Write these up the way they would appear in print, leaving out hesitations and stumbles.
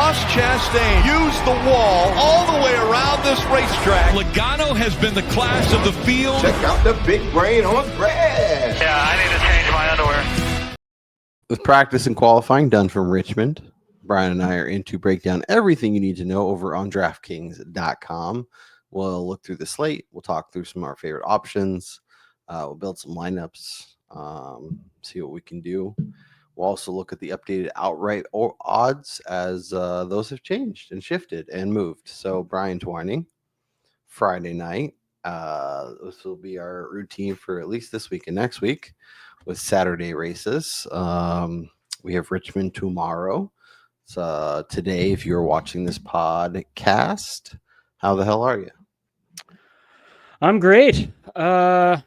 Ross Chastain used the wall all the way around this racetrack. Logano has been the class of the field. Check out the big brain on Brad. Yeah, I need to change my underwear. With practice and qualifying done from Richmond, Brian and I are in to break down everything you need to know over on DraftKings.com. We'll look through the slate. We'll talk through some of our favorite options. We'll build some lineups, see what we can do. We'll also look at the updated outright odds as those have changed and shifted and moved. So Brian Twining, Friday night. This will be our routine for at least this week and next week with Saturday races. We have Richmond tomorrow. So today, if you're watching this podcast, how the hell are you? I'm great. Do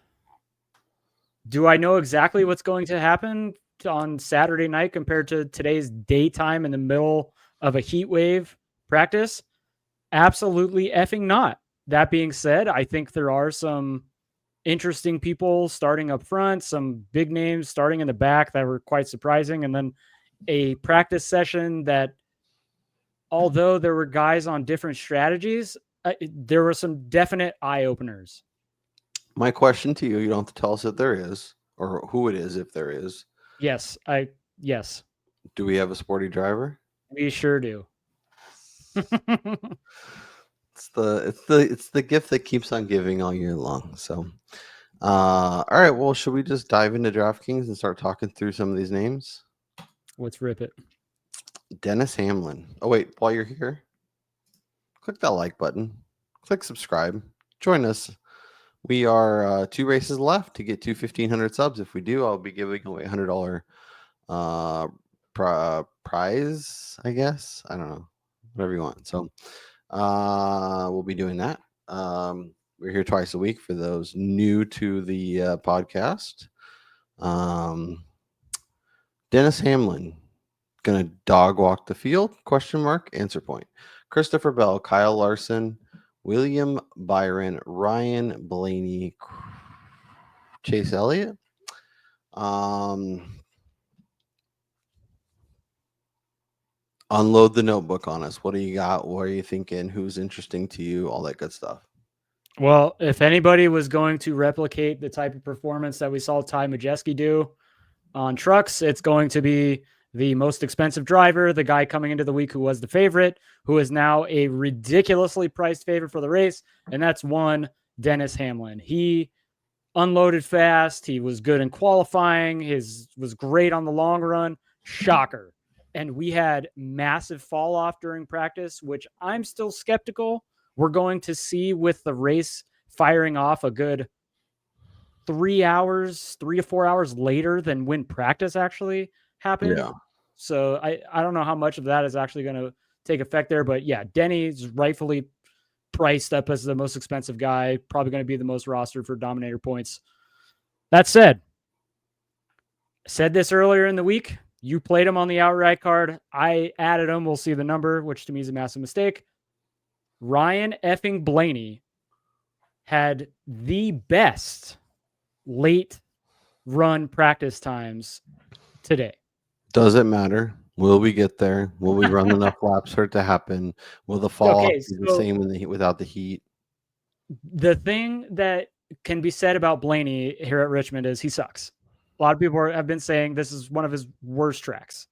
I know exactly what's going to happen on Saturday night compared to today's daytime in the middle of a heat wave practice? Absolutely effing not. That being said, I think there are some interesting people starting up front, some big names starting in the back that were quite surprising. And then a practice session that, although there were guys on different strategies, there were some definite eye openers. My question to you, you don't have to tell us if there is or who it is, if there is. Yes. Yes. Do we have a sporty driver? We sure do. It's the gift that keeps on giving all year long. So, all right. Well, should we just dive into DraftKings and start talking through some of these names? Let's rip it. Dennis Hamlin. Oh wait, while you're here, click that like button. Click subscribe. Join us. We are 2 races left to get to 1,500 subs. If we do, I'll be giving away $100 prize. I guess I don't know, whatever you want. So. We'll be doing that. We're here twice a week for those new to the podcast. Dennis Hamlin gonna dog walk the field? ? Answer point. Christopher Bell, Kyle Larson, William Byron, Ryan Blaney, Chase Elliott. Unload the notebook on us. What do you got? What are you thinking? Who's interesting to you? All that good stuff. Well, if anybody was going to replicate the type of performance that we saw Ty Majeski do on trucks, it's going to be the most expensive driver, the guy coming into the week who was the favorite, who is now a ridiculously priced favorite for the race, and that's one Dennis Hamlin. He unloaded fast. He was good in qualifying. His was great on the long run. Shocker. And we had massive fall off during practice, which I'm still skeptical we're going to see with the race firing off a good 3 to 4 hours later than when practice actually happened. Yeah. So I don't know how much of that is actually going to take effect there. But yeah, Denny's rightfully priced up as the most expensive guy, probably going to be the most rostered for Dominator points. That said, I said this earlier in the week. You played him on the outright card. I added him. We'll see the number, which to me is a massive mistake. Ryan effing Blaney had the best late run practice times today. Does it matter? Will we get there? Will we run enough laps for it to happen? Will the fall off be the same without the heat? The thing that can be said about Blaney here at Richmond is he sucks. A lot of people have been saying this is one of his worst tracks.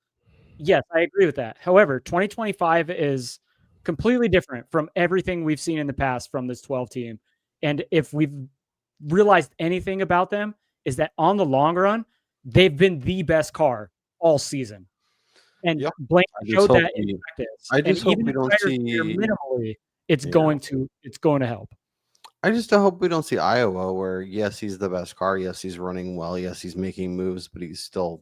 Yes, I agree with that. However, 2025 is completely different from everything we've seen in the past from this 12 team. And if we've realized anything about them is that on the long run, they've been the best car all season. And Blaney showed that in practice. I just hope we don't see minimally. It's going to help. I just hope we don't see Iowa where, yes, he's the best car. Yes, he's running well. Yes, he's making moves, but he's still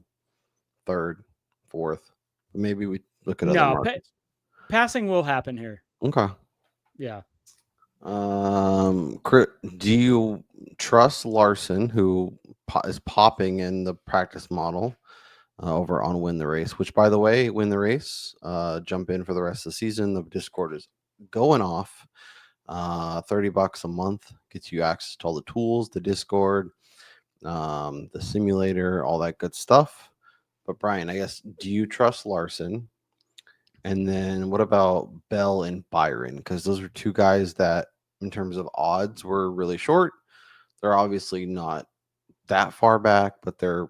third, fourth. Maybe we look at other markets. Passing will happen here. Okay. Yeah. Do you trust Larson, who is popping in the practice model over on Win the Race, which, by the way, Win the Race, jump in for the rest of the season. The Discord is going off. $30 a month gets you access to all the tools, the Discord, the simulator, all that good stuff. But Brian, I guess, do you trust Larson? And then what about Bell and Byron? Because those are two guys that, in terms of odds, were really short. They're obviously not that far back, but they're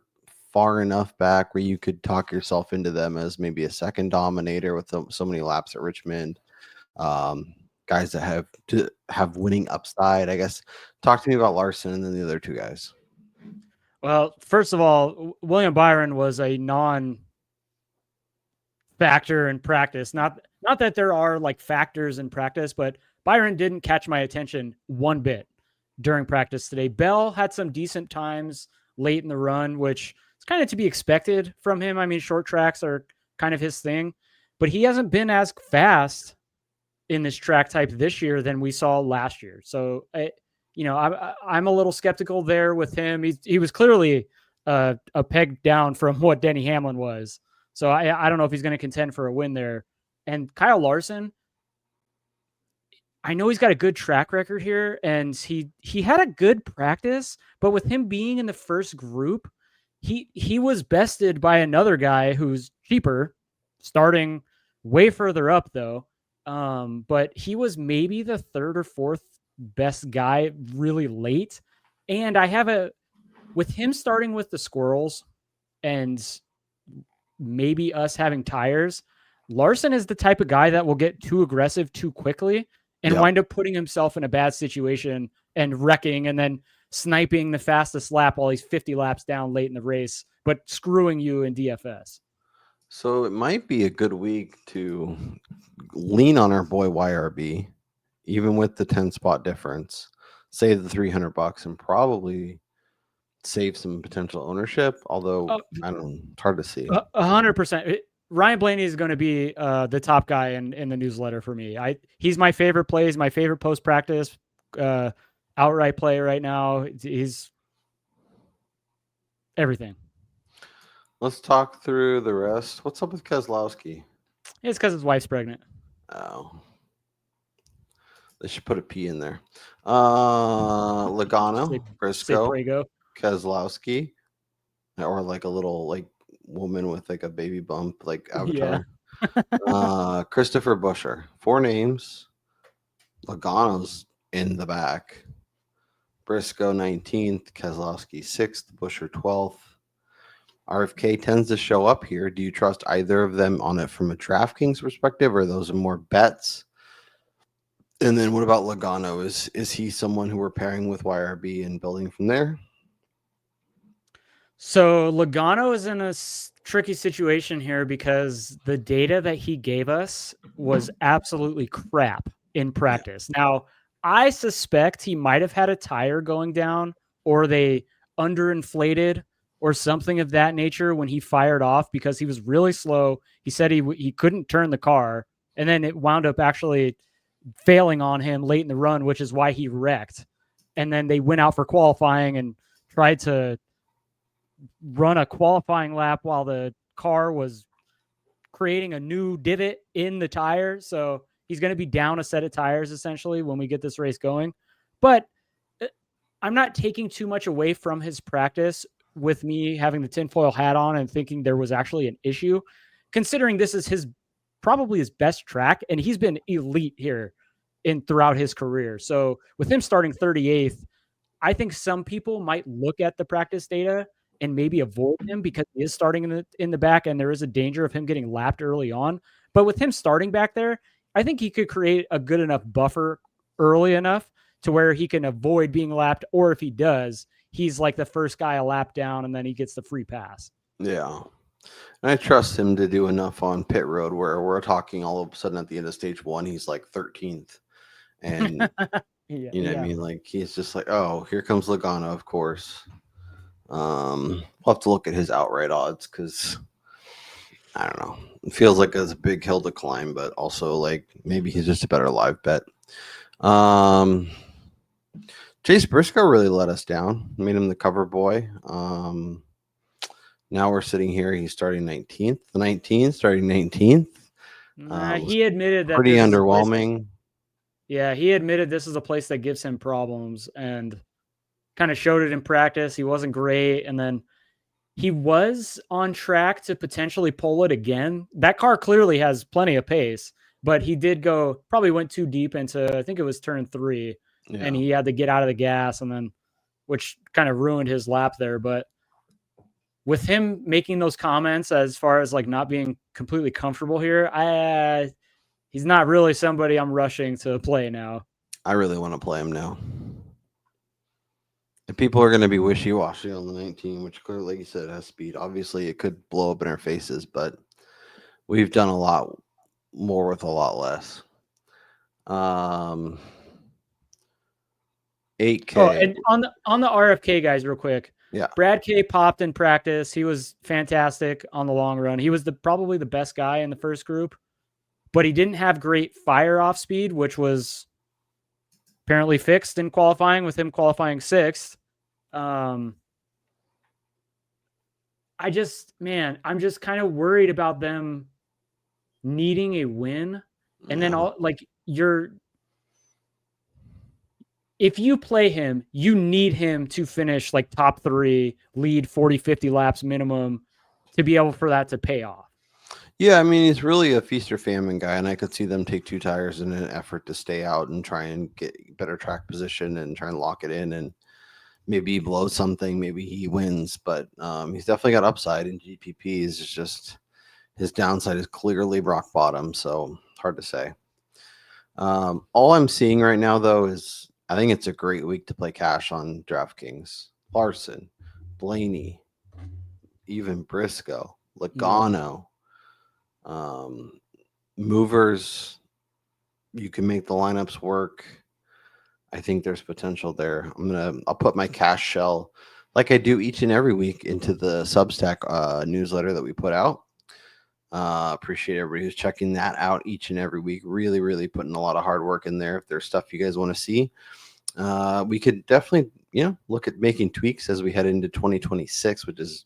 far enough back where you could talk yourself into them as maybe a second dominator with so many laps at Richmond. Guys that have winning upside, I guess. Talk to me about Larson and then the other two guys. Well, first of all, William Byron was a non-factor in practice. Not that there are like factors in practice, but Byron didn't catch my attention one bit during practice today. Bell had some decent times late in the run, which is kind of to be expected from him. I mean, short tracks are kind of his thing, but he hasn't been as fast in this track type this year than we saw last year. So, I'm a little skeptical there with him. He was clearly a peg down from what Denny Hamlin was. So I don't know if he's going to contend for a win there. And Kyle Larson, I know he's got a good track record here, and he had a good practice, but with him being in the first group, he was bested by another guy who's cheaper, starting way further up though. But he was maybe the third or fourth best guy really late. And with him starting with the Squirrels and maybe us having tires, Larson is the type of guy that will get too aggressive too quickly and wind up putting himself in a bad situation and wrecking and then sniping the fastest lap while he's 50 laps down late in the race, but screwing you in DFS. So it might be a good week to lean on our boy YRB, even with the 10 spot difference, save the $300 and probably save some potential ownership. Although I don't know, it's hard to see. 100%. Ryan Blaney is going to be the top guy in the newsletter for me. He's my favorite play. He's my favorite post practice outright play right now. He's everything. Let's talk through the rest. What's up with Keselowski? It's because his wife's pregnant. Oh, they should put a P in there. Logano, Briscoe, Keselowski, or like a little like woman with like a baby bump, like Avatar. Yeah. Christopher Buescher, 4 names. Logano's in the back. Briscoe 19th, Keselowski 6th, Buescher 12th. RFK tends to show up here. Do you trust either of them on it from a DraftKings perspective, or those are more bets? And then what about Logano? Is he someone who we're pairing with YRB and building from there? So Logano is in a tricky situation here because the data that he gave us was absolutely crap in practice. Yeah. Now, I suspect he might have had a tire going down, or they underinflated or something of that nature when he fired off, because he was really slow. He said he couldn't turn the car, and then it wound up actually failing on him late in the run, which is why he wrecked. And then they went out for qualifying and tried to run a qualifying lap while the car was creating a new divot in the tire. So he's going to be down a set of tires essentially when we get this race going. But I'm not taking too much away from his practice with me having the tinfoil hat on and thinking there was actually an issue, considering this is probably his best track, and he's been elite here throughout his career. So with him starting 38th, I think some people might look at the practice data and maybe avoid him because he is starting in the back, and there is a danger of him getting lapped early on. But with him starting back there, I think he could create a good enough buffer early enough to where he can avoid being lapped, or if he does, he's like the first guy a lap down, and then he gets the free pass. Yeah. And I trust him to do enough on pit road where we're talking all of a sudden at the end of stage 1, he's like 13th. And you know what I mean? Like, he's just like, oh, here comes Logano, of course. We'll have to look at his outright odds because I don't know. It feels like it's a big hill to climb, but also like maybe he's just a better live bet. Chase Briscoe really let us down. Made him the cover boy. Now we're sitting here. He's starting 19th. The 19th, starting 19th. He admitted that pretty underwhelming. Yeah, he admitted this is a place that gives him problems and kind of showed it in practice. He wasn't great. And then he was on track to potentially pull it again. That car clearly has plenty of pace, but he probably went too deep into, I think it was turn 3, and he had to get out of the gas, and then, which kind of ruined his lap there. But with him making those comments as far as like not being completely comfortable here, he's not really somebody I'm rushing to play now. I really want to play him now. And people are going to be wishy-washy on the 19, which clearly, like you said, has speed. Obviously, it could blow up in our faces, but we've done a lot more with a lot less. 8K. Oh, and on the RFK guys, real quick. Yeah. Brad K popped in practice. He was fantastic on the long run. He was probably the best guy in the first group, but he didn't have great fire off speed, which was apparently fixed in qualifying, with him qualifying 6th. I'm just kind of worried about them needing a win. And then if you play him, you need him to finish like top 3, lead 40, 50 laps minimum to be able for that to pay off. Yeah, I mean, he's really a feast or famine guy, and I could see them take 2 tires in an effort to stay out and try and get better track position and try and lock it in, and maybe he blows something, maybe he wins, but he's definitely got upside in GPPs. It's just his downside is clearly rock bottom, so hard to say. All I'm seeing right now, though, is I think it's a great week to play cash on DraftKings. Larson, Blaney, even Briscoe, Logano. Movers, you can make the lineups work. I think there's potential there. I'll put my cash shell like I do each and every week into the Substack newsletter that we put out. Appreciate everybody who's checking that out each and every week. Really, really putting a lot of hard work in there. If there's stuff you guys want to see, we could definitely, look at making tweaks as we head into 2026, which is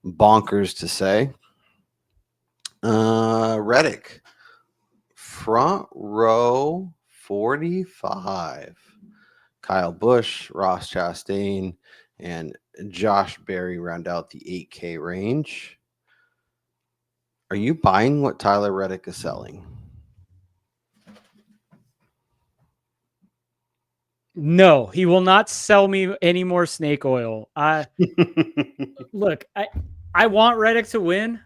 bonkers to say. Reddick, front row 45. Kyle Busch, Ross Chastain, and Josh Berry round out the 8K range. Are you buying what Tyler Reddick is selling? No, he will not sell me any more snake oil. Look, I want Reddick to win.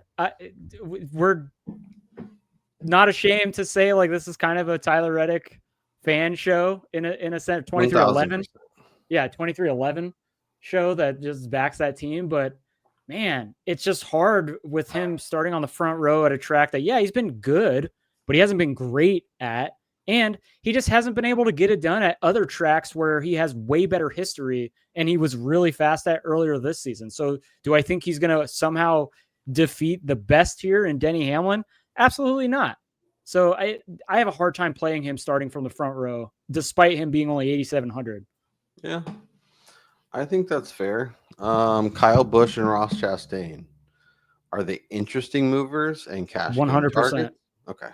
We're not ashamed to say like this is kind of a Tyler Reddick fan show in a sense. 2311, 2311 show that just backs that team. But man, it's just hard with him starting on the front row at a track that he's been good, but he hasn't been great at, and he just hasn't been able to get it done at other tracks where he has way better history and he was really fast at earlier this season. So do I think he's going to somehow defeat the best here in Denny Hamlin? Absolutely not. So I have a hard time playing him starting from the front row, despite him being only 8,700. Yeah, I think that's fair. Kyle Busch and Ross Chastain, are they interesting movers and cash? 100%. Okay.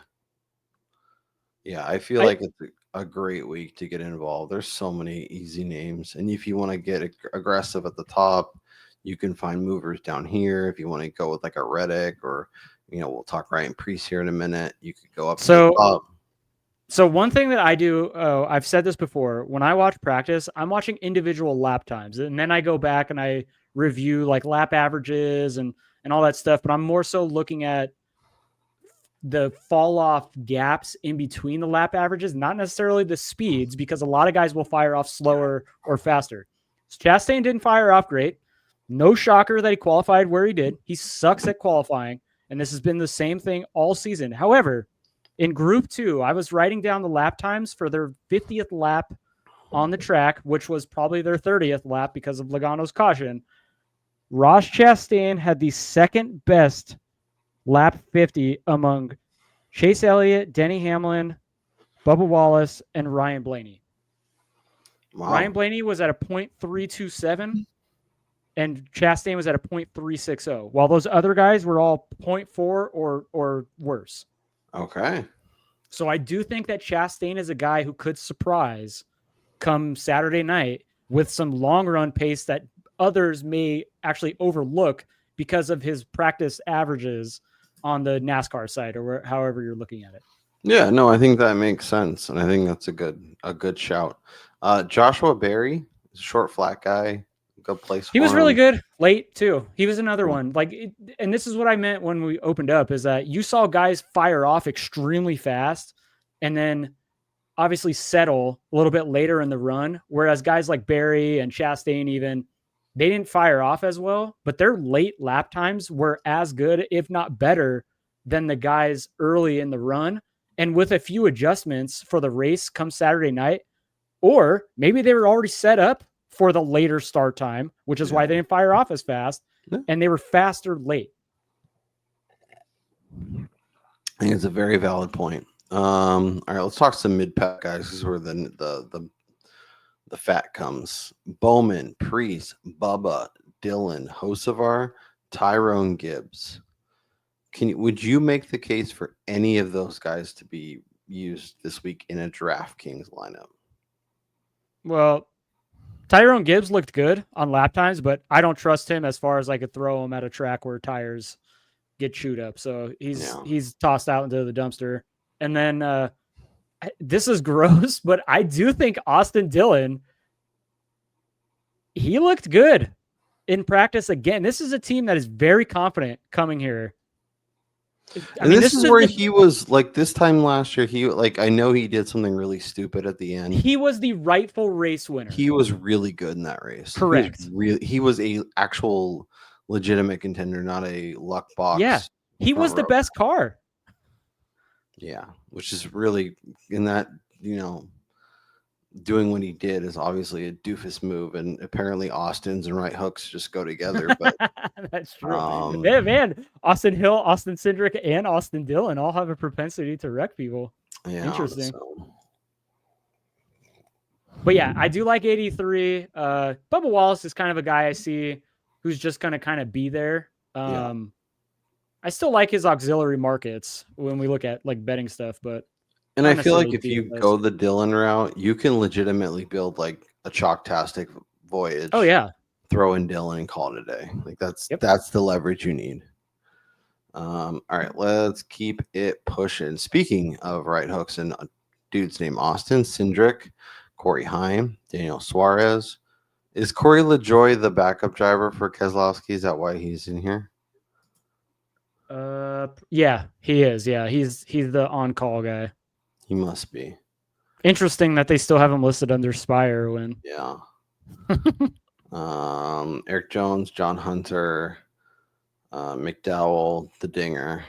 Yeah, I feel like it's a great week to get involved. There's so many easy names, and if you want to get aggressive at the top, you can find movers down here. If you want to go with like a Reddick, or we'll talk Ryan Preece here in a minute. You could go up. So one thing that I do, I've said this before, when I watch practice, I'm watching individual lap times, and then I go back and I review like lap averages and all that stuff. But I'm more so looking at the fall off gaps in between the lap averages, not necessarily the speeds, because a lot of guys will fire off slower or faster. Chastain didn't fire off great. No shocker that he qualified where he did. He sucks at qualifying, and this has been the same thing all season. However, in Group 2, I was writing down the lap times for their 50th lap on the track, which was probably their 30th lap because of Logano's caution. Ross Chastain had the second best lap 50 among Chase Elliott, Denny Hamlin, Bubba Wallace, and Ryan Blaney. Wow. Ryan Blaney was at a .327. And Chastain was at a .360, while those other guys were all 0.4 or worse. Okay. So I do think that Chastain is a guy who could surprise come Saturday night with some long run pace that others may actually overlook because of his practice averages on the NASCAR side or however you're looking at it. Yeah, no, I think that makes sense, and I think that's a good shout. Joshua Berry, short, flat guy, good place. He for was him. really good late too. He was another one. And this is what I meant when we opened up is that you saw guys fire off extremely fast, and then obviously settle a little bit later in the run. Whereas guys like Barry and Chastain, even, they didn't fire off as well, but their late lap times were as good, if not better, than the guys early in the run. And with a few adjustments for the race come Saturday night, or maybe they were already set up for the later start time, which is why they didn't fire off as fast, and they were faster late. I think it's a very valid point. All right, let's talk some mid-pack guys. This is where the fat comes. Bowman, Priest, Bubba, Dylan, Hocevar, Tyrone Gibbs. Would you make the case for any of those guys to be used this week in a DraftKings lineup? Well, Tyrone Gibbs looked good on lap times, but I don't trust him as far as I could throw him at a track where tires get chewed up. So he's tossed out into the dumpster. And then this is gross, but I do think Austin Dillon, he looked good in practice again. This is a team that is very confident coming here. This is where he was like this time last year. I know he did something really stupid at the end. He was the rightful race winner. He was really good in that race. Correct. He was a actual legitimate contender, not a luck box. Yeah, he was the best car. Yeah, which is really in that, doing what he did is obviously a doofus move, and apparently Austin's and right hooks just go together. But that's true. Man, Austin Hill, Austin Cindric, and Austin Dillon all have a propensity to wreck people. Yeah, interesting. But yeah, I do like 83. Bubba Wallace is kind of a guy I see who's just going to kind of be there. I still like his auxiliary markets when we look at like betting stuff, but I feel like if you go the Dillon route, you can legitimately build like a chalktastic voyage. Oh yeah, throw in Dillon and call it a day. Like that's the leverage you need. All right, let's keep it pushing. Speaking of right hooks and dudes named Austin Cindric, Corey Heim, Daniel Suarez. Is Corey LaJoie the backup driver for Keselowski? Is that why he's in here? Yeah, he is. Yeah, he's the on-call guy. He must be. Interesting that they still have him listed under Spire when. Yeah. Eric Jones, John Hunter, McDowell, the Dinger.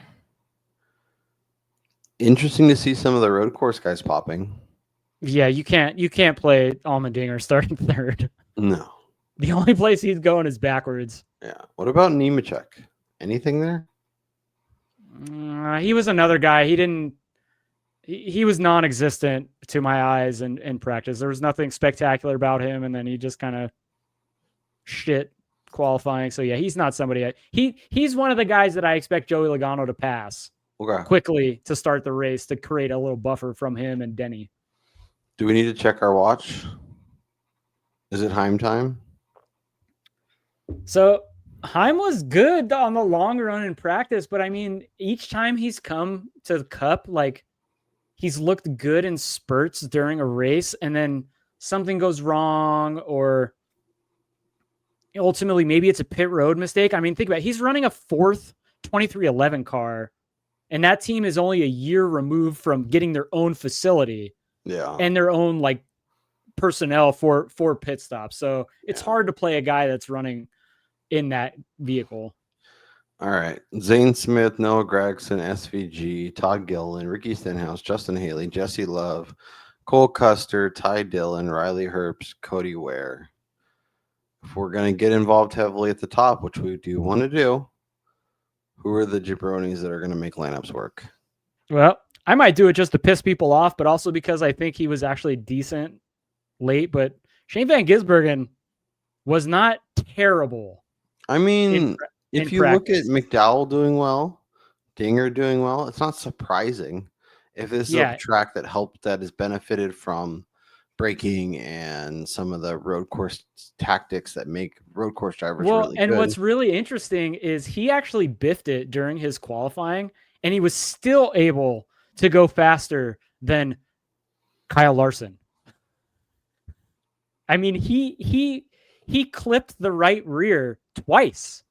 Interesting to see some of the road course guys popping. Yeah, you can't play Allmendinger starting third. No. The only place he's going is backwards. Yeah. What about Nemechek? Anything there? He was another guy. He was non-existent to my eyes in practice. There was nothing spectacular about him, and then he just kind of shit qualifying. So yeah, he's not somebody. He's one of the guys that I expect Joey Logano to pass quickly to start the race to create a little buffer from him and Denny. Do we need to check our watch? Is it Heim time? So Heim was good on the long run in practice, but I mean, each time he's come to the Cup, like he's looked good in spurts during a race, and then something goes wrong, or ultimately maybe it's a pit road mistake. I mean, think about it. He's running a fourth 2311 car, and that team is only a year removed from getting their own facility and their own like personnel for pit stops. So it's hard to play a guy that's running in that vehicle. All right. Zane Smith, Noah Gregson, SVG, Todd Gilliland, Ricky Stenhouse, Justin Haley, Jesse Love, Cole Custer, Ty Dillon, Riley Herbst, Cody Ware. If we're going to get involved heavily at the top, which we do want to do, who are the jabronis that are going to make lineups work? Well, I might do it just to piss people off, but also because I think he was actually decent late. But Shane Van Gisbergen was not terrible. I mean, if you look at McDowell doing well, Dinger doing well, it's not surprising if this is a track that has benefited from braking and some of the road course tactics that make road course drivers Well, really and good. what's really interesting is he actually biffed it during his qualifying, and he was still able to go faster than Kyle Larson. I mean, he clipped the right rear twice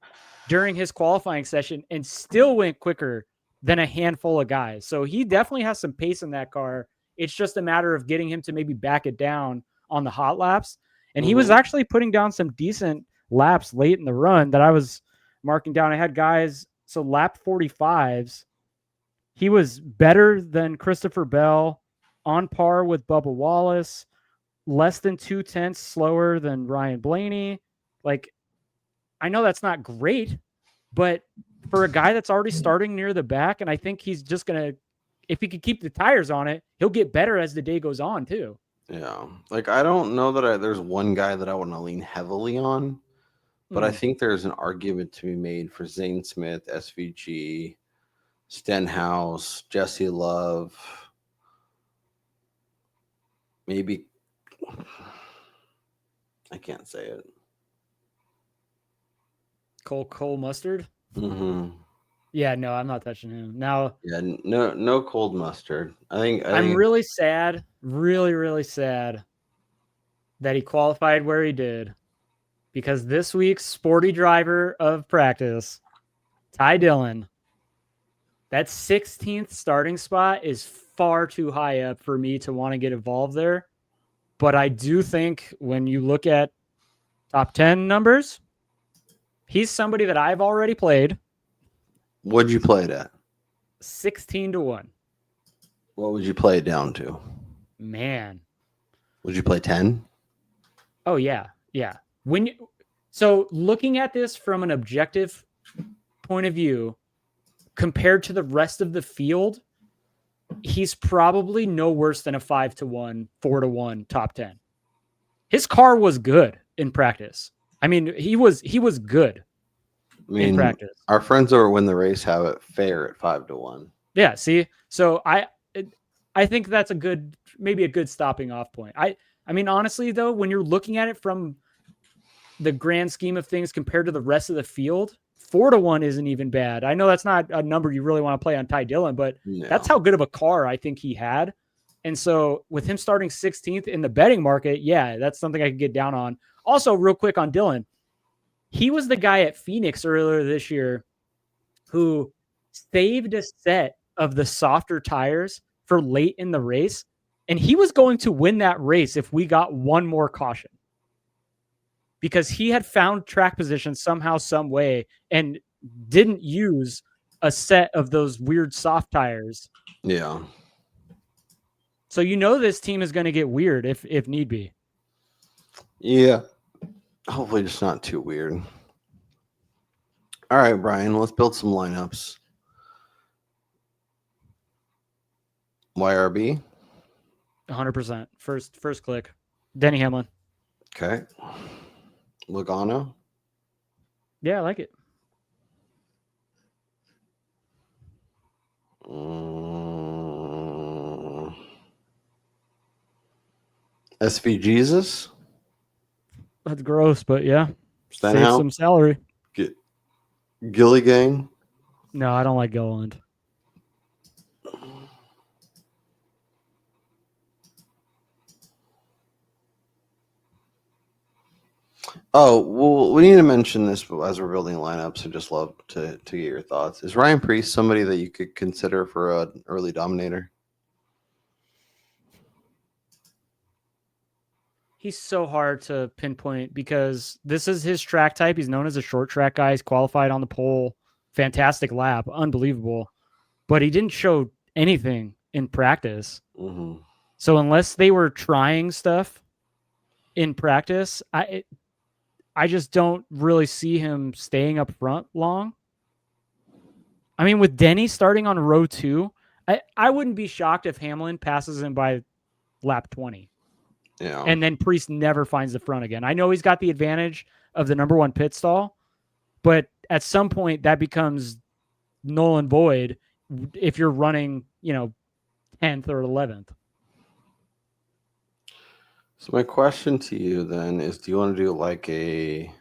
during his qualifying session and still went quicker than a handful of guys. So he definitely has some pace in that car. It's just a matter of getting him to maybe back it down on the hot laps. And he was actually putting down some decent laps late in the run that I was marking down. I had guys, so lap 45s, he was better than Christopher Bell, on par with Bubba Wallace, less than 2/10 slower than Ryan Blaney. Like, I know that's not great, but for a guy that's already starting near the back, and I think he's just going to, if he could keep the tires on it, he'll get better as the day goes on too. Yeah. Like, I don't know that there's one guy that I want to lean heavily on, but I think there's an argument to be made for Zane Smith, SVG, Stenhouse, Jesse Love, maybe, I can't say it. Cole Mustard. Mm-hmm. Yeah, no, I'm not touching him now. Yeah, no cold mustard. I'm really sad, really sad that he qualified where he did, because this week's sporty driver of practice, Ty Dillon, that 16th starting spot is far too high up for me to want to get involved there. But I do think when you look at top 10 numbers, he's somebody that I've already played. What'd you play it at? 16-1. What would you play it down to? Man. Would you play 10? Oh, yeah. So looking at this from an objective point of view, compared to the rest of the field, he's probably no worse than a 5-1, 4-1 top 10. His car was good in practice. I mean, he was good in practice. Our friends over Win the Race have it fair at 5-1. Yeah, see? So I think that's maybe a good stopping off point. I mean, honestly, though, when you're looking at it from the grand scheme of things compared to the rest of the field, 4-1 isn't even bad. I know that's not a number you really want to play on Ty Dillon, but that's how good of a car I think he had. And so with him starting 16th in the betting market, yeah, that's something I could get down on. Also, real quick on Dillon, he was the guy at Phoenix earlier this year who saved a set of the softer tires for late in the race, and he was going to win that race if we got one more caution, because he had found track position somehow, some way, and didn't use a set of those weird soft tires. Yeah. So this team is going to get weird if need be. Yeah. Hopefully just not too weird. All right, Brian, let's build some lineups. YRB? 100%. First click. Denny Hamlin. Okay. Logano? Yeah, I like it. SV Jesus? That's gross, but yeah. Save some salary. Gilly Gang? No, I don't like Gilliland. Oh, well, we need to mention this as we're building lineups. So just love to get your thoughts. Is Ryan Preece somebody that you could consider for an early dominator? He's so hard to pinpoint because this is his track type. He's known as a short track guy. He's qualified on the pole. Fantastic lap. Unbelievable. But he didn't show anything in practice. Mm-hmm. So unless they were trying stuff in practice, I just don't really see him staying up front long. I mean, with Denny starting on row 2, I wouldn't be shocked if Hamlin passes him by lap 20. Yeah. And then Priest never finds the front again. I know he's got the advantage of the number 1 pit stall, but at some point that becomes null and void if you're running, 10th or 11th. So my question to you then is, do you want to do like a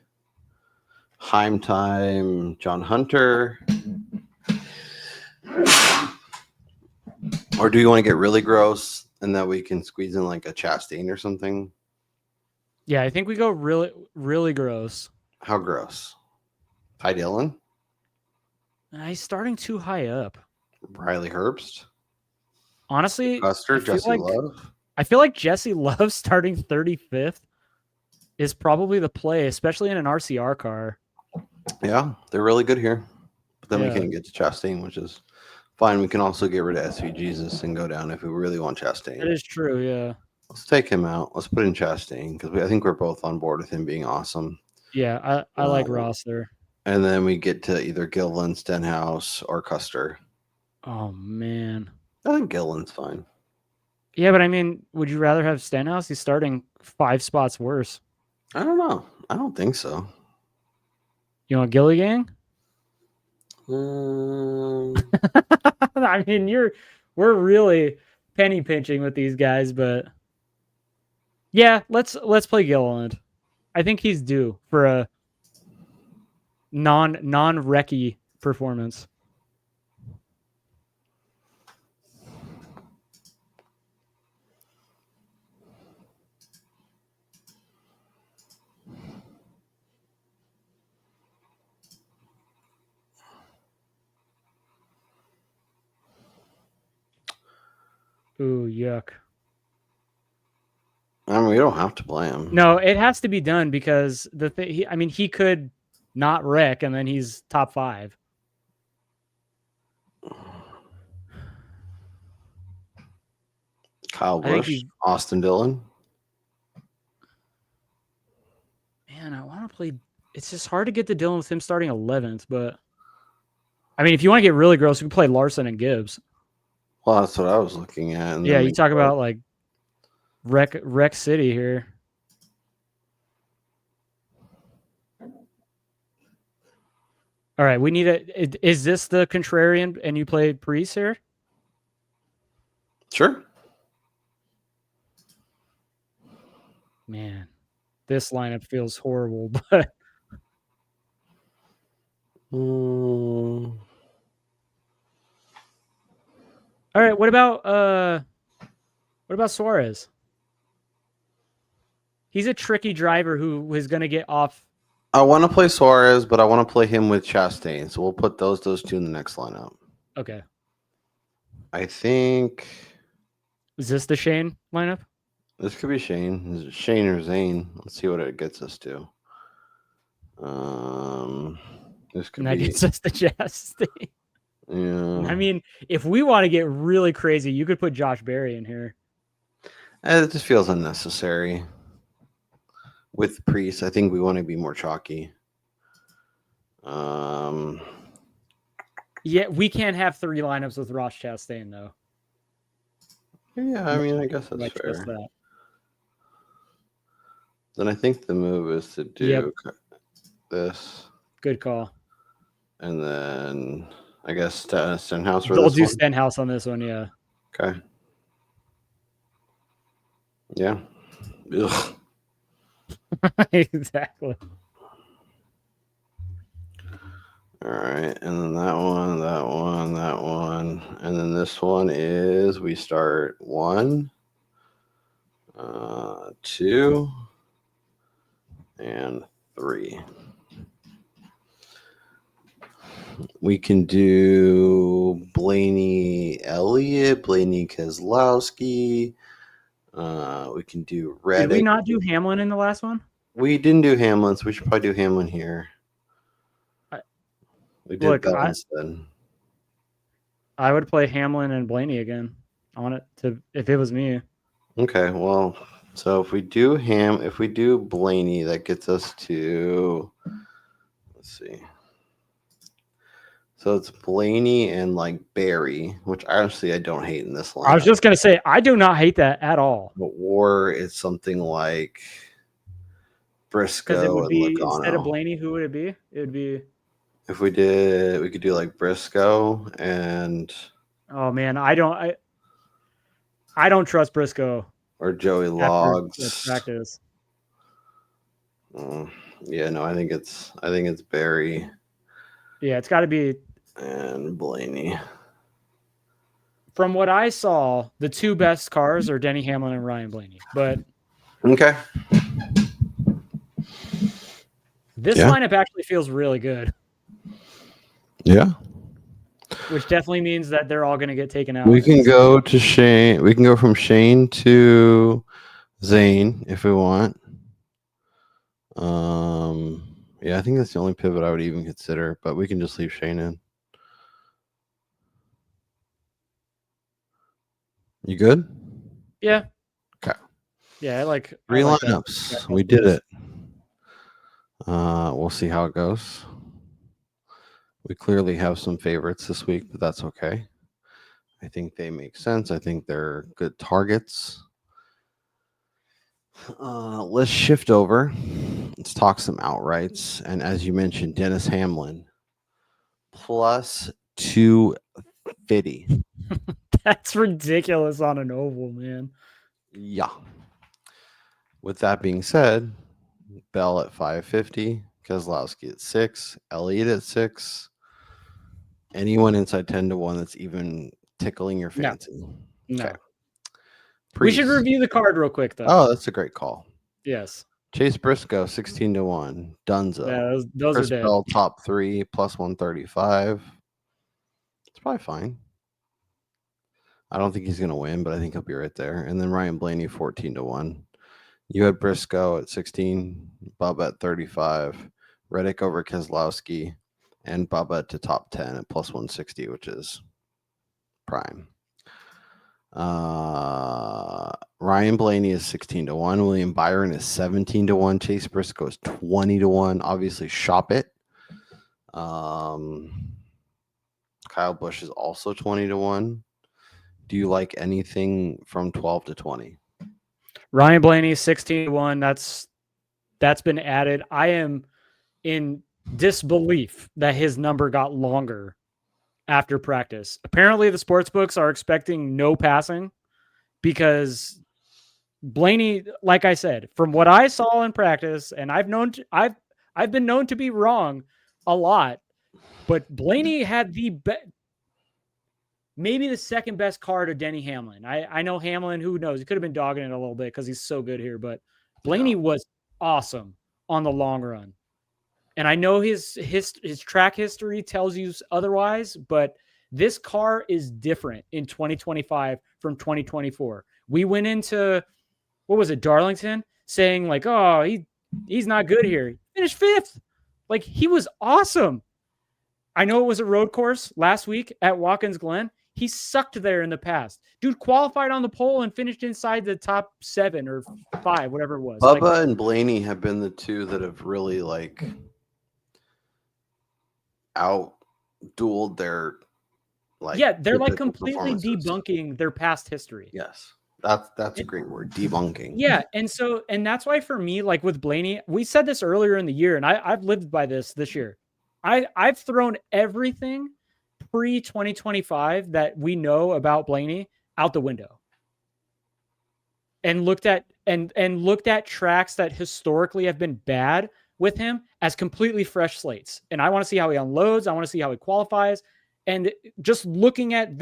Heim time John Hunter? Or do you want to get really gross and that we can squeeze in like a Chastain or something? Yeah, I think we go really, really gross. How gross? Ty Dillon? He's starting too high up. Riley Herbst? Honestly, Custer? Jesse Love? I feel like Jesse Love starting 35th is probably the play, especially in an RCR car. Yeah, they're really good here. But then we Yeah. can't get to Chastain, which is fine. We can also get rid of SV Jesus and go down if we really want Chastain. That is true, yeah. Let's take him out. Let's put in Chastain because I think we're both on board with him being awesome. Yeah, I like Ross there. And then we get to either Gilliland, Stenhouse, or Custer. Oh, man. I think Gilliland's fine. Yeah, but I mean, would you rather have Stenhouse? He's starting 5 spots worse. I don't know. I don't think so. You want Gilly Gang? Um, I mean, we're really penny pinching with these guys, but yeah, let's play Gilliland. I think he's due for a non-recce performance. Ooh, yuck. I mean, we don't have to play him. No, it has to be done because the thing. I mean, he could not wreck, and then he's top 5. Kyle Busch, Austin Dillon. Man, I want to play. It's just hard to get the Dillon with him starting 11th, but I mean, if you want to get really gross, we can play Larson and Gibbs. Well, that's what I was looking at. And yeah, you talk about like wreck city here. All right, we need a. Is this the contrarian and you play Priest here? Sure. Man, this lineup feels horrible, but. All right, what about Suarez? He's a tricky driver who is going to get off. I want to play Suarez, but I want to play him with Chastain. So we'll put those two in the next lineup. Okay. I think. Is this the Shane lineup? This could be Shane. Is it Shane or Zane? Let's see what it gets us to. This could that be. gets us to Chastain. Yeah. I mean, if we want to get really crazy, you could put Josh Berry in here. It just feels unnecessary. With Priest, I think we want to be more chalky. Yeah, we can't have 3 lineups with Ross Chastain, though. Yeah, I mean, I guess that's fair. That. Then I think the move is to do this. Good call. And then I guess Stenhouse. They'll do Stenhouse on this one, yeah. Okay. Yeah. Ugh. Exactly. All right, and then that one, and then this one is we start 1, 2, and 3. We can do Blaney Elliott, Blaney Keselowski. We can do Reddick. Did we not do Hamlin in the last one? We didn't do Hamlin, so we should probably do Hamlin here. We did that instead. I would play Hamlin and Blaney again. I want it to if it was me. Okay, well, so if we do Blaney, that gets us to let's see. So it's Blaney and like Barry, which honestly I don't hate in this line. I was just gonna say I do not hate that at all. Or it's something like Briscoe it would be, and Logano. Instead of Blaney, who would it be? It would be if we could do like Briscoe and oh man, I don't trust Briscoe. or Joey after Logs. practice. Yeah, no, I think it's Barry Yeah, it's got to be. and Blaney. From what I saw, the two best cars are Denny Hamlin and Ryan Blaney. But Okay. this Yeah. lineup actually feels really good, Yeah. which definitely means that they're all going to get taken out. We can go to Shane. We can go from Shane to Zane if we want. Yeah, I think that's the only pivot I would even consider, but we can just leave Shane in. You good? Yeah. Okay. Yeah, I like Three I like that. lineups. We did it. We'll see how it goes. We clearly have some favorites this week, but that's okay. I think they make sense. I think they're good targets. Let's shift over. Let's talk some outrights. And as you mentioned, Dennis Hamlin plus 250. That's ridiculous on an oval, man. Yeah. With that being said, Bell at 550, Keselowski at 6, Elliott at 6. Anyone inside 10-1 that's even tickling your fancy. No. Okay. We should review the card real quick, though. Oh, that's a great call. Yes. Chase Briscoe, 16-1. Dunzo. Yeah, those Chris are dead. Bell, top 3, plus 135. It's probably fine. I don't think he's going to win, but I think he'll be right there. And then Ryan Blaney, 14-1. You had Briscoe at 16, Bubba at 35, Reddick over Keselowski, and Bubba to top 10 at plus 160, which is prime. Ryan Blaney is 16-1. William Byron is 17-1. Chase Briscoe is 20-1. Obviously, shop it. Kyle Busch is also 20-1. Do you like anything from 12 to 20? Ryan Blaney, 16-1. That's been added. I am in disbelief that his number got longer after practice. Apparently, the sports books are expecting no passing because Blaney, like I said, from what I saw in practice, and I've been known to be wrong a lot, but Blaney had maybe the second best car to Denny Hamlin. I know Hamlin, who knows? He could have been dogging it a little bit because he's so good here, but Blaney was awesome on the long run. And I know his track history tells you otherwise, but this car is different in 2025 from 2024. We went into, what was it, Darlington, saying like, oh, he's not good here. He finished 5th. Like, he was awesome. I know it was a road course last week at Watkins Glen. He sucked there in the past. Dude qualified on the pole and finished inside the top 7 or 5, whatever it was. Bubba and Blaney have been the two that have really out-dueled their they're like completely debunking their past history. Yes. That's a great word, debunking. Yeah, and that's why for me, like with Blaney, we said this earlier in the year, and I've lived by this year. I've thrown everything pre-2025 that we know about Blaney out the window, and looked at tracks that historically have been bad with him as completely fresh slates. And I want to see how he unloads. I want to see how he qualifies. And just looking at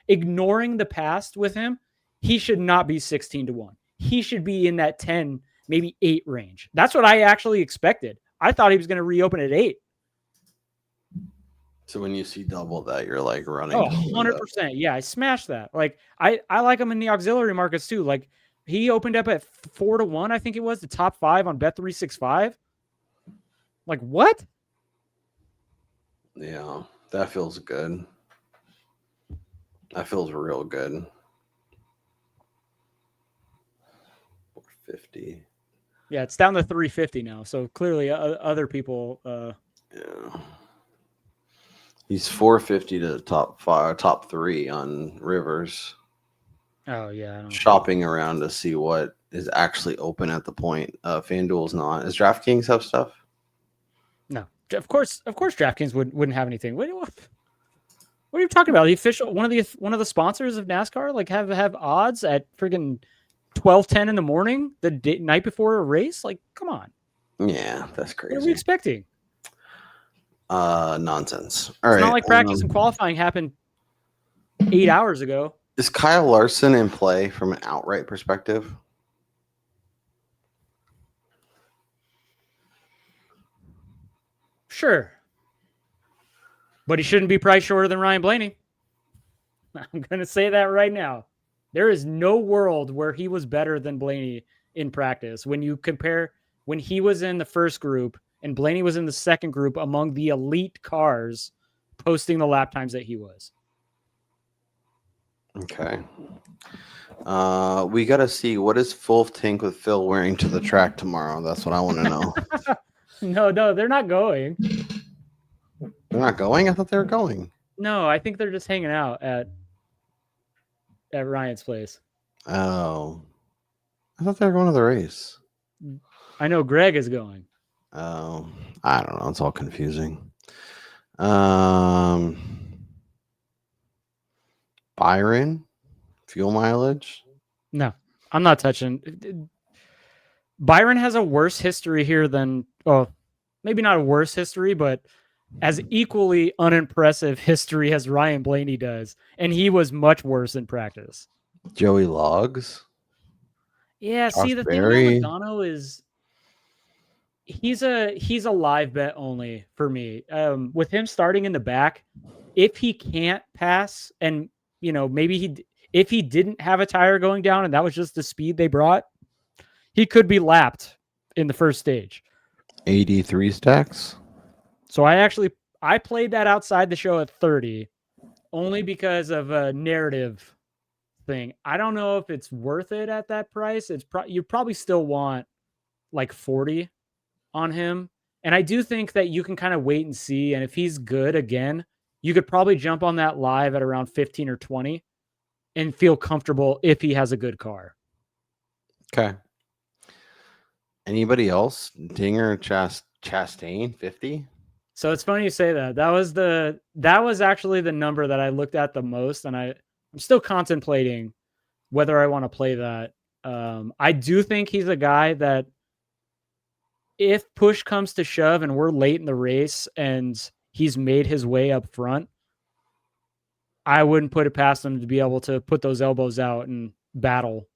ignoring the past with him, he should not be 16-1. He should be in that 10, maybe 8 range. That's what I actually expected. I thought he was going to reopen at 8. So when you see double that, you're like running. Oh, 100%. Yeah, I smashed that. Like, I like him in the auxiliary markets too. Like, he opened up at 4-1, I think it was, the top 5 on Bet365. Like, what? Yeah, that feels good. That feels real good. 450. Yeah, it's down to 350 now. So clearly other people. Yeah. He's 450 to top 3 on Rivers. Oh, yeah. Shopping around to see what is actually open at the point. FanDuel's not. Does DraftKings have stuff? No. Of course DraftKings wouldn't have anything. What are you talking about? The official one of the sponsors of NASCAR like have odds at friggin' 12:10 in the morning, the night before a race. Like, come on. Yeah, that's What are we crazy. expecting? Nonsense. All It's right. not like practice and qualifying happened 8 hours ago. Is Kyle Larson in play from an outright perspective? Sure. But he shouldn't be priced shorter than Ryan Blaney. I'm going to say that right now. There is no world where he was better than Blaney in practice. When you compare when he was in the first group and Blaney was in the second group among the elite cars posting the lap times that he was. Okay. We got to see what is full tank with Phil wearing to the track tomorrow. That's what I want to know. No, they're not going. They're not going? I thought they were going. No, I think they're just hanging out at Ryan's place. Oh. I thought they were going to the race. I know Greg is going. Oh. I don't know. It's all confusing. Byron? Fuel mileage? No, I'm not touching. Byron has a worse history here than, maybe not a worse history, but as equally unimpressive history as Ryan Blaney does. And he was much worse in practice. Joey Logs? Yeah, Josh see, the Berry? thing about Logano is he's a live bet only for me. With him starting in the back, if he can't pass and, maybe if he didn't have a tire going down and that was just the speed they brought, he could be lapped in the first stage. 83 stacks? So I played that outside the show at 30 only because of a narrative thing. I don't know if it's worth it at that price. You probably still want like 40 on him. And I do think that you can kind of wait and see. And if he's good again, you could probably jump on that live at around 15 or 20 and feel comfortable if he has a good car. Okay. Anybody else? Dinger, Chastain, 50? So it's funny you say that. That was actually the number that I looked at the most, and I'm still contemplating whether I want to play that. I do think he's a guy that if push comes to shove and we're late in the race and he's made his way up front, I wouldn't put it past him to be able to put those elbows out and battle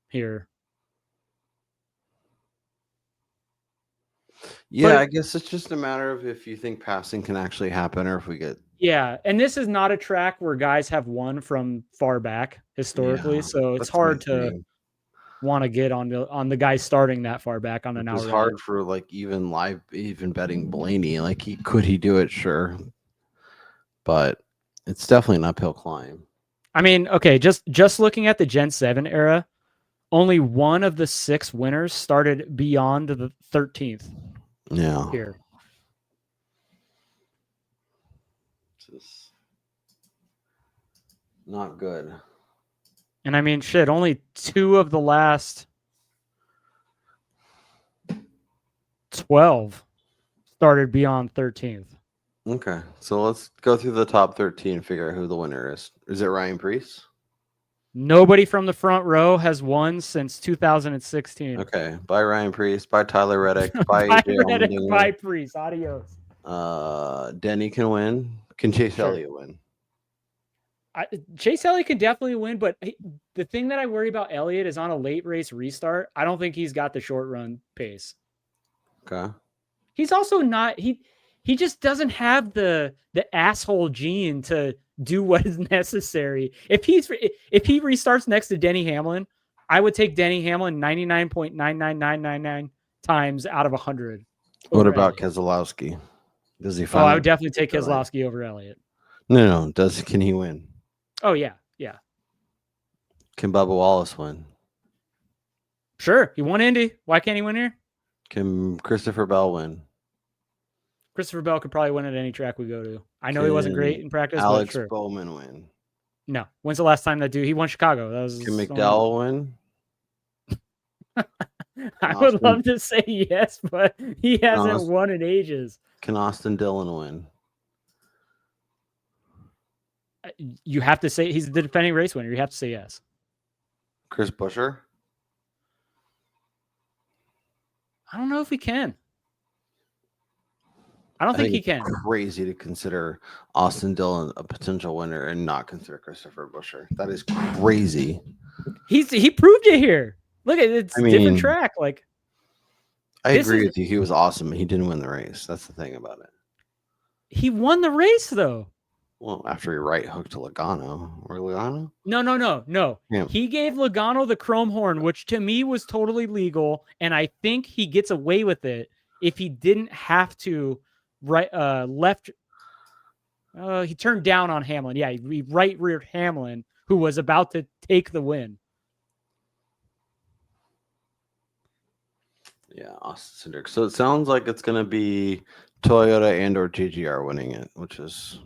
here. Yeah, I guess it's just a matter of if you think passing can actually happen or if we get... Yeah, and this is not a track where guys have won from far back historically, so it's hard to want to get on the guy starting that far back on an hour. It's hard for like even betting Blaney. Like could he do it? Sure, but it's definitely an uphill climb. I mean, okay, just looking at the Gen 7 era, only one of the 6 winners started beyond the 13th. Yeah. Here. Just not good. And I mean, shit, only 2 of the last 12 started beyond 13th. Okay, so let's go through the top 13 and figure out who the winner is. Is it Ryan Preece? Nobody from the front row has won since 2016. Okay, bye Ryan Preece, bye Tyler Reddick, bye Bye AJ Reddick, Allmendinger. bye Priest, adios. Denny can win. Can Chase Sure. Elliott win? Chase Elliott can definitely win, but the thing that I worry about Elliott is on a late race restart. I don't think he's got the short run pace. Okay. He's also not he just doesn't have the asshole gene to do what is necessary. If he restarts next to Denny Hamlin, I would take Denny Hamlin 99.99999 times out of 100. What about Keselowski? Does he? I would definitely take Keselowski over Elliott. No. Can he win? Oh yeah. Can Bubba Wallace win? Sure, he won Indy. Why can't he win here? Can Christopher Bell win? Christopher Bell could probably win at any track we go to. I know he wasn't great in practice, Alex but sure. Bowman win? No. When's the last time that dude? He won Chicago. Can McDowell win? I would love to say yes, but he hasn't won in ages. Can Austin Dillon win? You have to say he's the defending race winner. You have to say yes. Chris Buescher? I don't know if he can. I don't think he can. Crazy to consider Austin Dillon a potential winner and not consider Christopher Buescher. That is crazy. He proved it here. Look at it's different track. Like I agree with you. He was awesome. He didn't win the race. That's the thing about it. He won the race though. Well, after he right hooked to Logano. Or Logano? No. Yeah. He gave Logano the chrome horn, which to me was totally legal, and I think he gets away with it if he didn't have to left. He turned down on Hamlin. Yeah, he right-reared Hamlin, who was about to take the win. Yeah, Austin Cindric. So it sounds like it's going to be Toyota and or GGR winning it, which is...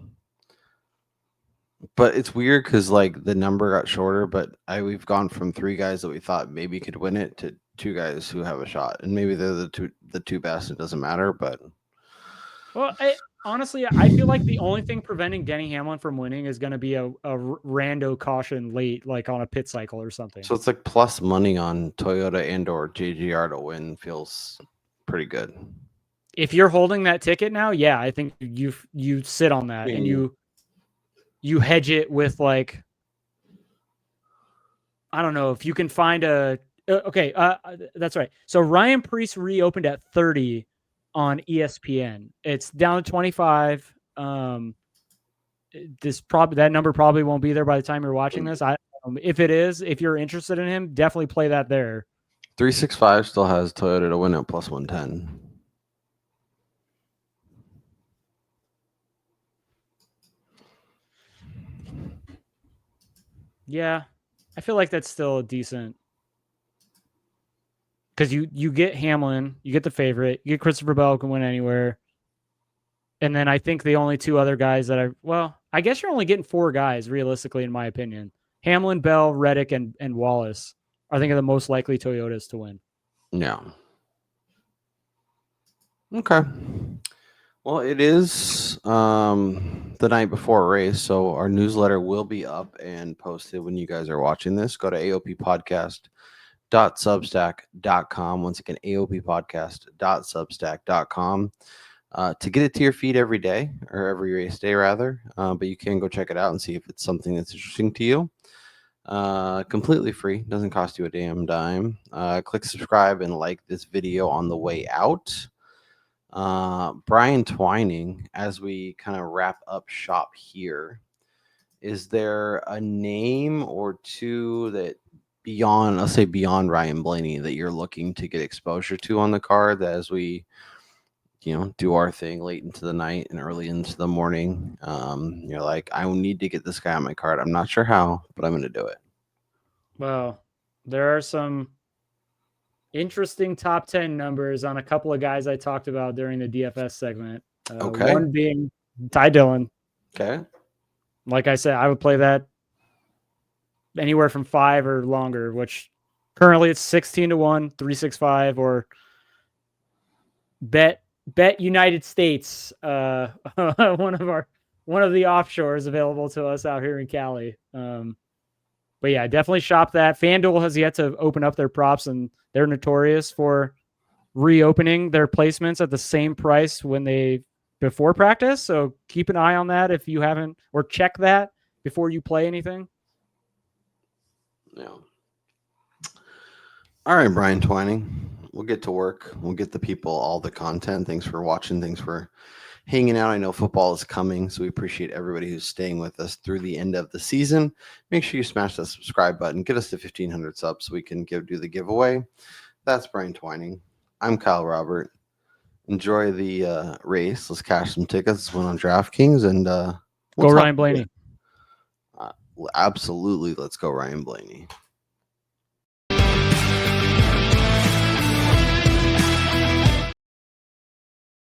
But it's weird because like the number got shorter, but we've gone from 3 guys that we thought maybe could win it to 2 guys who have a shot, and maybe they're the two best. It doesn't matter, but honestly, I feel like the only thing preventing Denny Hamlin from winning is going to be a rando caution late, like on a pit cycle or something. So it's like plus money on Toyota and or JGR to win feels pretty good. If you're holding that ticket now, yeah, I think you sit on that and you hedge it with like, I don't know if you can find that's right. So Ryan Preece reopened at 30 on ESPN. It's down to 25. That number probably won't be there by the time you're watching this. If it is, if you're interested in him, definitely play that there. 365 still has Toyota to win at plus 110. Yeah, I feel like that's still decent. Because you get Hamlin, you get the favorite, you get Christopher Bell can win anywhere. And then I think the only 2 other guys that I guess you're only getting 4 guys, realistically, in my opinion. Hamlin, Bell, Reddick, and Wallace are, I think, are the most likely Toyotas to win. Yeah. Okay. Well, it is the night before a race, so our newsletter will be up and posted when you guys are watching this. Go to aoppodcast.substack.com. Once again, aoppodcast.substack.com to get it to your feed every day, or every race day, rather. But you can go check it out and see if it's something that's interesting to you. Completely free. Doesn't cost you a damn dime. Click subscribe and like this video on the way out. Brian Twining, as we kind of wrap up shop here, is there a name or 2 that beyond Ryan Blaney that you're looking to get exposure to on the card, that as we do our thing late into the night and early into the morning, you're like, I need to get this guy on my card. I'm not sure how, but I'm going to do it. Well, there are some interesting top 10 numbers on a couple of guys I talked about during the DFS segment. Okay. One being Ty Dillon. Okay. Like I said, I would play that anywhere from 5 or longer, which currently it's 16-1, 365, or bet United States, one of the offshores available to us out here in Cali. But yeah, definitely shop that. FanDuel has yet to open up their props, and they're notorious for reopening their placements at the same price before practice. So keep an eye on that if you haven't, or check that before you play anything. Yeah. All right, Brian Twining. We'll get to work. We'll get the people all the content. Thanks for watching. Thanks for hanging out. I know football is coming, so we appreciate everybody who's staying with us through the end of the season. Make sure you smash that subscribe button. Get us to 1,500 subs so we can do the giveaway. That's Brian Twining. I'm Kyle Robert. Enjoy the race. Let's cash some tickets. Win on DraftKings, and go Ryan Blaney. Absolutely, let's go Ryan Blaney.